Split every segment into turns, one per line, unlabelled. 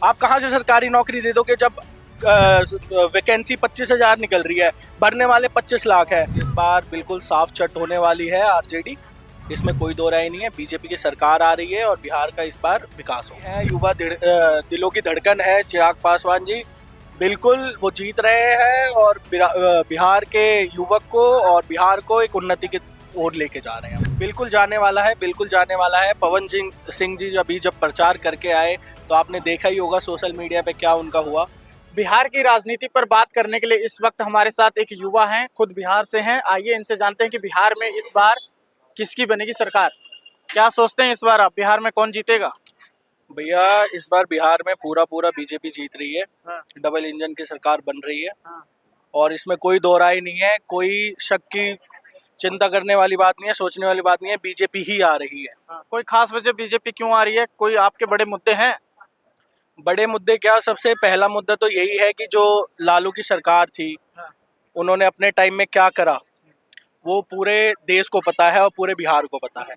आप कहाँ से सरकारी नौकरी दे दोगे जब वैकेंसी 25,000 निकल रही है, भरने वाले 25 लाख है। इस बार बिल्कुल साफ चट होने वाली है आरजेडी, इसमें कोई दो राय नहीं है। बीजेपी की सरकार आ रही है और बिहार का इस बार विकास हो है। युवा दिलों की धड़कन है चिराग पासवान जी, बिल्कुल वो जीत रहे हैं और बिहार के युवक को और बिहार को एक उन्नति की ओर लेके जा रहे हैं। बिल्कुल जाने वाला है, बिल्कुल जाने वाला है। पवन सिंह जी जब प्रचार करके आए तो आपने देखा ही होगा सोशल मीडिया पे क्या उनका हुआ।
बिहार की राजनीति पर बात करने के लिए इस वक्त हमारे साथ एक युवा हैं, खुद बिहार से हैं। आइए इनसे जानते हैं कि बिहार में इस बार किसकी बनेगी सरकार। क्या सोचते हैं इस बार आप, बिहार में कौन जीतेगा?
भैया इस बार बिहार में पूरा बीजेपी जीत रही है।
हाँ।
डबल इंजन की सरकार बन रही है।
हाँ।
और इसमें कोई दो राय नहीं है, कोई शक की चिंता करने वाली बात नहीं है, सोचने वाली बात नहीं है। बीजेपी ही आ रही है।
हाँ। कोई खास वजह बीजेपी क्यों आ रही है? कोई आपके बड़े मुद्दे हैं?
बड़े मुद्दे क्या, सबसे पहला मुद्दा तो यही है कि जो लालू की सरकार थी,
हाँ।
उन्होंने अपने टाइम में क्या करा वो पूरे देश को पता है और पूरे बिहार को पता है।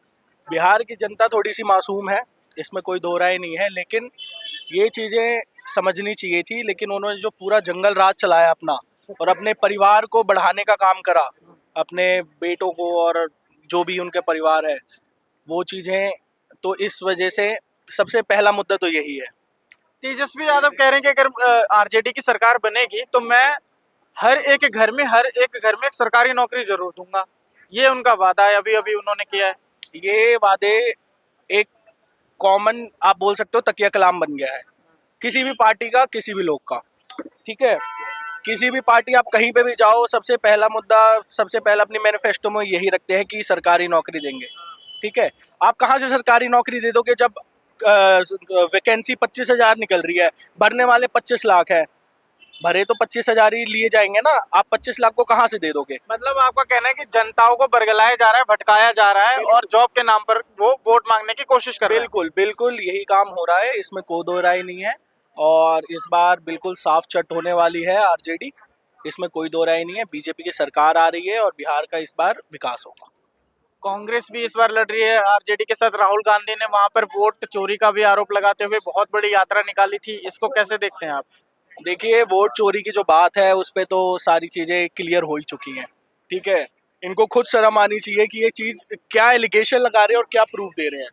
बिहार की जनता थोड़ी सी मासूम है, इसमें कोई दो राय नहीं है, लेकिन ये चीज़ें समझनी चाहिए थी। लेकिन उन्होंने जो पूरा जंगल राज चलाया अपना और अपने परिवार को बढ़ाने का काम करा, अपने बेटों को और जो भी उनके परिवार है वो चीज़ें, तो इस वजह से सबसे पहला मुद्दा तो यही है।
तेजस्वी यादव कह रहे हैं कि अगर आरजेडी की सरकार बनेगी तो मैं हर एक घर में एक सरकारी नौकरी जरूर दूंगा। ये उनका वादा है, अभी अभी उन्होंने किया है।
ये वादे एक कॉमन आप बोल सकते हो तकिया कलाम बन गया है किसी भी पार्टी का, किसी भी लोग का। ठीक है, किसी भी पार्टी आप कहीं पे भी जाओ, सबसे पहला मुद्दा, सबसे पहला अपनी मैनिफेस्टो में यही रखते हैं कि सरकारी नौकरी देंगे। ठीक है, आप कहाँ से सरकारी नौकरी दे दोगे जब वैकेंसी 25,000 निकल रही है, भरने वाले 25 लाख है। भरे तो 25,000 ही लिए जाएंगे ना, आप 25 लाख को कहाँ से दे दोगे?
मतलब आपका कहना है कि जनताओं को बरगलाया जा रहा है, भटकाया जा रहा है और जॉब के नाम पर वो वोट मांगने की कोशिश कर रहे हैं।
बिल्कुल बिल्कुल यही काम हो रहा है, इसमें कोई दो राय नहीं है। और इस बार बिल्कुल साफ चट होने वाली है आरजेडी, इसमें कोई दो राय नहीं है। बीजेपी की सरकार आ रही है और बिहार का इस बार विकास होगा।
कांग्रेस भी इस बार लड़ रही है आरजेडी के साथ। राहुल गांधी ने वहां पर वोट चोरी का भी आरोप लगाते हुए बहुत बड़ी यात्रा निकाली थी, इसको कैसे देखते हैं आप?
देखिए, वोट चोरी की जो बात है उस पर तो सारी चीज़ें क्लियर हो ही चुकी हैं। ठीक है, इनको खुद शर्म आनी चाहिए कि ये चीज़ क्या एलिगेशन लगा रहे हैं और क्या प्रूफ दे रहे हैं।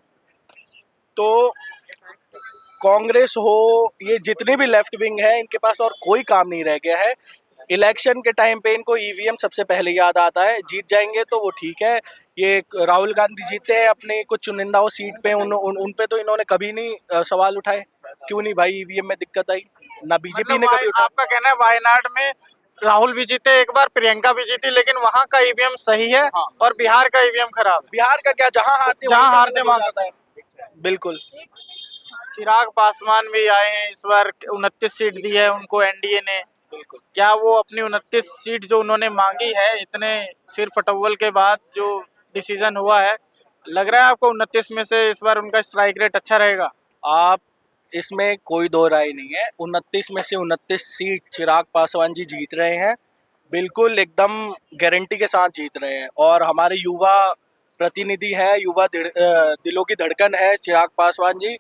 तो कांग्रेस हो, ये जितने भी लेफ्ट विंग है, इनके पास और कोई काम नहीं रह गया है। इलेक्शन के टाइम पे इनको ईवीएम सबसे पहले याद आता है। जीत जाएंगे तो वो ठीक है। ये राहुल गांधी जीते हैं अपने कुछ चुनिंदा सीट पे, उन पे तो इन्होंने कभी नहीं सवाल उठाए। क्यों नहीं भाई, ईवीएम में दिक्कत आई ना, बीजेपी ने कभी उठाया।
आपका कहना है वायनाड में राहुल भी जीते एक बार, प्रियंका भी जीती, लेकिन वहां का ईवीएम सही है।
हाँ।
और बिहार का ईवीएम खराब है।
बिहार का क्या, जहां हारते
जहां
वहीं
हारते
पे
वहां
जाता है। बिल्कुल।
चिराग पासवान भी आए हैं इस बार, 29 सीट दी है उनको एनडीए ने।
बिल्कुल
क्या वो अपनी 29 सीट जो उन्होंने मांगी है, इतने सिर फटव्वल के बाद जो डिसीजन हुआ है, लग रहा है आपको 29 में से इस बार उनका स्ट्राइक रेट अच्छा रहेगा?
आप, इसमें कोई दो राय नहीं है। 29 में से 29 सीट चिराग पासवान जी जीत रहे हैं, बिल्कुल एकदम गारंटी के साथ जीत रहे हैं। और हमारे युवा प्रतिनिधि है, दिलों की धड़कन है चिराग पासवान जी,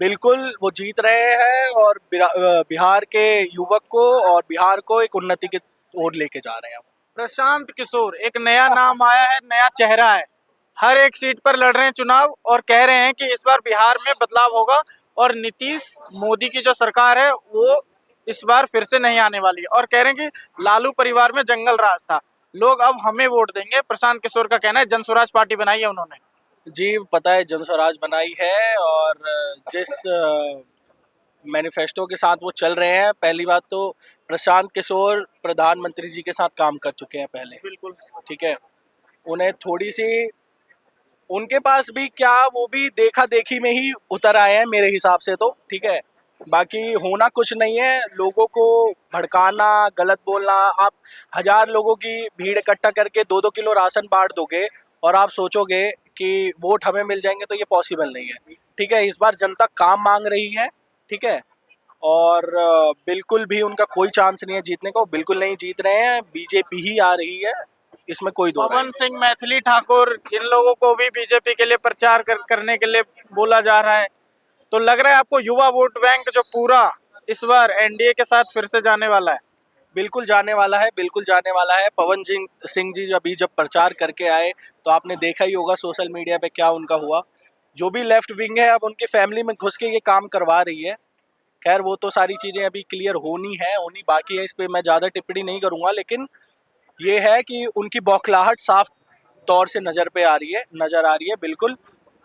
बिल्कुल वो जीत रहे हैं और बिहार के युवक को और बिहार को एक उन्नति की ओर लेके जा रहे हैं।
प्रशांत किशोर एक नया नाम आया है, नया चेहरा है। हर एक सीट पर लड़ रहे हैं चुनाव और कह रहे हैं कि इस बार बिहार में बदलाव होगा और नीतीश मोदी की जो सरकार है वो इस बार फिर से नहीं आने वाली है। और कह रहे हैं कि लालू परिवार में जंगल राज था, लोग अब हमें वोट देंगे। प्रशांत किशोर का कहना है जनस्वराज पार्टी बनाई है उन्होंने।
जी पता है, जनस्वराज बनाई है और जिस मैनिफेस्टो के साथ वो चल रहे हैं, पहली बात तो प्रशांत किशोर प्रधानमंत्री जी के साथ काम कर चुके हैं पहले।
बिल्कुल।
ठीक है, उन्हें थोड़ी सी, उनके पास भी क्या, वो भी देखा देखी में ही उतर आए हैं मेरे हिसाब से तो। ठीक है, बाकी होना कुछ नहीं है। लोगों को भड़काना, गलत बोलना, आप 1000 लोगों की भीड़ इकट्ठा करके 2-2 किलो राशन बांट दोगे और आप सोचोगे कि वोट हमें मिल जाएंगे, तो ये पॉसिबल नहीं है। ठीक है, इस बार जनता काम मांग रही है। ठीक है, और बिल्कुल भी उनका कोई चांस नहीं है जीतने को, बिल्कुल नहीं जीत रहे हैं। बीजेपी ही आ रही है, इसमें कोई दो राय
पवन सिंह, मैथिली ठाकुर, इन लोगों को भी बीजेपी के लिए प्रचार करने के लिए बोला जा रहा है। तो लग रहा है आपको युवा वोट बैंक जो पूरा इस बार एनडीए के साथ फिर से जाने वाला है?
बिल्कुल जाने वाला है, बिल्कुल जाने वाला है। पवन सिंह जी जब प्रचार करके आए तो आपने देखा ही होगा सोशल मीडिया पे क्या उनका हुआ। जो भी लेफ्ट विंग है अब उनकी फैमिली में घुस के ये काम करवा रही है। खैर वो तो सारी चीज़ें अभी क्लियर होनी बाकी है, इस पे मैं ज़्यादा टिप्पणी नहीं करूँगा, लेकिन ये है कि उनकी बौखलाहट साफ तौर से नज़र आ रही है बिल्कुल।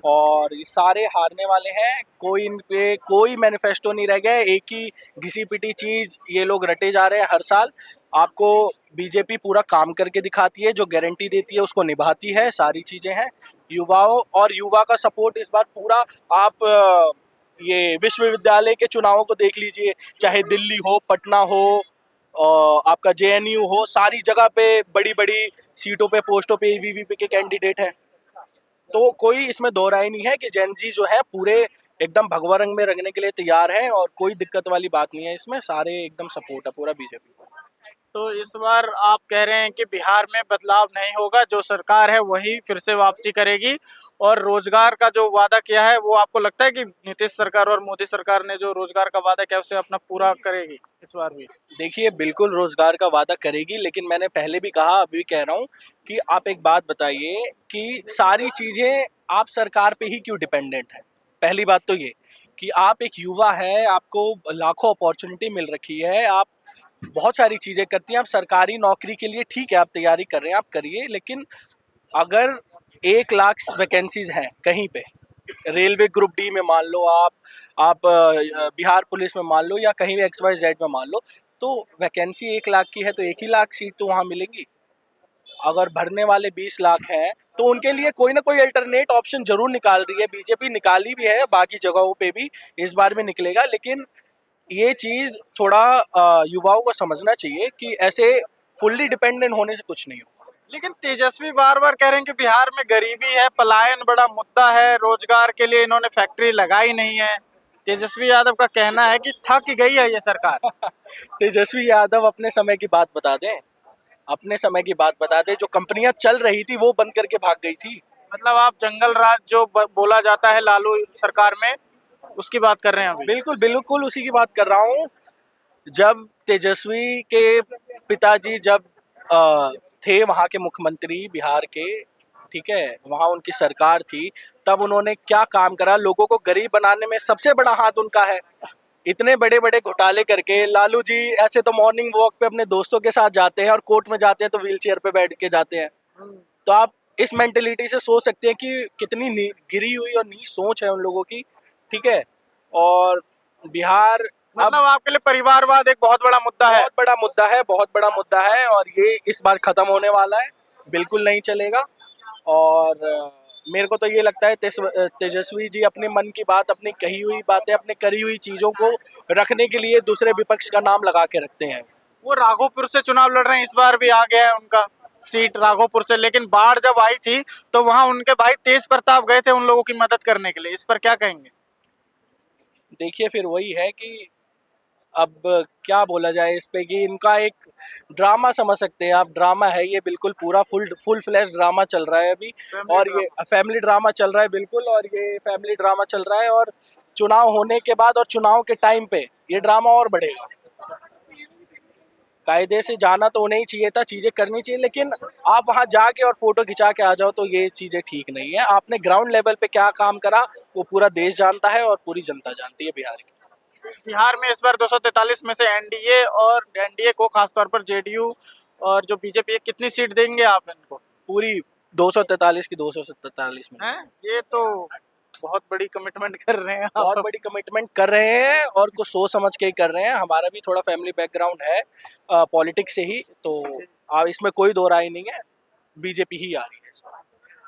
और ये सारे हारने वाले हैं, कोई इन पे कोई मैनिफेस्टो नहीं रह गया है, एक ही घिसी पिटी चीज़ ये लोग रटे जा रहे हैं हर साल। आपको बीजेपी पूरा काम करके दिखाती है, जो गारंटी देती है उसको निभाती है, सारी चीज़ें हैं। युवा का सपोर्ट इस बार पूरा। आप ये विश्वविद्यालय के चुनावों को देख लीजिए, चाहे दिल्ली हो, पटना हो, आपका जेएनयू हो, सारी जगह पे बड़ी बड़ी सीटों पे, पोस्टों पे ईवीवीपी के कैंडिडेट हैं। तो कोई इसमें दो राय नहीं है कि जेनजी जो है पूरे एकदम भगवा रंग में रंगने के लिए तैयार है, और कोई दिक्कत वाली बात नहीं है इसमें, सारे एकदम सपोर्ट है पूरा बीजेपी को।
तो इस बार आप कह रहे हैं कि बिहार में बदलाव नहीं होगा, जो सरकार है वही फिर से वापसी करेगी, और रोजगार का जो वादा किया है वो आपको लगता है कि नीतीश सरकार और मोदी सरकार ने जो रोजगार का वादा किया उसे अपना पूरा करेगी इस बार भी?
देखिए बिल्कुल रोजगार का वादा करेगी, लेकिन मैंने पहले भी कहा, अभी कह रहा हूँ कि आप एक बात बताइए कि सारी चीजें आप सरकार पे ही क्यों डिपेंडेंट है। पहली बात तो ये कि आप एक युवा है, आपको लाखों अपॉर्चुनिटी मिल रखी है, आप बहुत सारी चीजें करती हैं। आप सरकारी नौकरी के लिए ठीक है, आप तैयारी कर रहे हैं, आप करिए, लेकिन अगर 1 लाख वैकेंसीज हैं कहीं पे, रेलवे ग्रुप डी में मान लो, आप बिहार पुलिस में मान लो, या कहीं भी XYZ में मान लो, तो वैकेंसी 1 लाख की है तो 1 ही लाख सीट तो वहाँ मिलेगी। अगर भरने वाले 20 लाख हैं तो उनके लिए कोई ना कोई अल्टरनेट ऑप्शन जरूर निकाल रही है बीजेपी, निकाली भी है, बाकी जगहों पे भी इस बार भी निकलेगा। लेकिन ये चीज़ थोड़ा युवाओं को समझना चाहिए कि ऐसे फुल्ली डिपेंडेंट होने से कुछ नहीं होगा।
लेकिन तेजस्वी बार बार कह रहे हैं कि बिहार में गरीबी है, पलायन बड़ा मुद्दा है, रोजगार के लिए इन्होंने फैक्ट्री लगाई नहीं है। तेजस्वी यादव का कहना है कि थक गई है ये सरकार।
तेजस्वी यादव अपने समय की बात बता दें, अपने समय की बात बता दें। जो कंपनियां चल रही थी वो बंद करके भाग गई थी।
मतलब आप जंगल राज जो बोला जाता है लालू सरकार में, उसकी बात कर रहे हैं अभी?
बिल्कुल बिल्कुल उसी की बात कर रहा हूँ। जब तेजस्वी के पिताजी जब थे वहाँ के मुख्यमंत्री बिहार के, ठीक है, वहाँ उनकी सरकार थी, तब उन्होंने क्या काम करा, लोगों को गरीब बनाने में सबसे बड़ा हाथ उनका है। इतने बड़े बड़े घोटाले करके लालू जी ऐसे तो मॉर्निंग वॉक पे अपने दोस्तों के साथ जाते हैं, और कोर्ट में जाते हैं तो व्हील चेयर पे बैठ के जाते हैं। तो आप इस मेंटेलिटी से सोच सकते हैं कि कितनी गिरी हुई और नीच सोच है उन लोगों की, ठीक है। और बिहार
मतलब आपके लिए परिवारवाद एक बहुत बड़ा मुद्दा है?
बहुत बड़ा मुद्दा है, बहुत बड़ा मुद्दा है, और ये इस बार खत्म होने वाला है, बिल्कुल नहीं चलेगा। और मेरे को तो ये लगता है तेजस्वी जी अपने मन की बात, अपनी कही हुई बातें, अपने करी हुई चीजों को रखने के लिए दूसरे विपक्ष का नाम लगा के रखते हैं।
वो राघोपुर से चुनाव लड़ रहे हैं, इस बार भी आ गया है उनका सीट राघोपुर से, लेकिन बाढ़ जब आई थी तो वहां उनके भाई तेज प्रताप गए थे उन लोगों की मदद करने के लिए। इस पर क्या कहेंगे?
देखिए फिर वही है कि अब क्या बोला जाए इस पे, कि इनका एक ड्रामा समझ सकते हैं आप, ड्रामा है ये बिल्कुल, पूरा फुल फ्लैश ड्रामा चल रहा है अभी। और ये फैमिली ड्रामा चल रहा है बिल्कुल, और ये फैमिली ड्रामा चल रहा है, और चुनाव होने के बाद और चुनाव के टाइम पे ये ड्रामा और बढ़ेगा। कायदे से जाना तो नहीं चाहिए था, चीजें करनी चाहिए, लेकिन आप वहां जाके और फोटो खिंचा के आ जाओ तो ये चीजें ठीक नहीं है। आपने ग्राउंड लेवल पे क्या काम करा वो पूरा देश जानता है और पूरी जनता जानती है बिहार की।
बिहार में इस बार 243 में से एनडीए और एनडीए को खासतौर पर जेडीयू और जो बीजेपी है, कितनी सीट देंगे आप इनको?
पूरी 243 की 243 में।
हैं? ये तो बहुत बड़ी कमिटमेंट कर रहे हैं
बहुत
आप।
बड़ी कमिटमेंट कर रहे हैं, और कुछ सोच समझ के ही कर रहे हैं। हमारा भी थोड़ा फैमिली बैकग्राउंड है पॉलिटिक्स से ही, तो इसमें कोई दो राय नहीं है, बीजेपी ही आ रही है इस बार।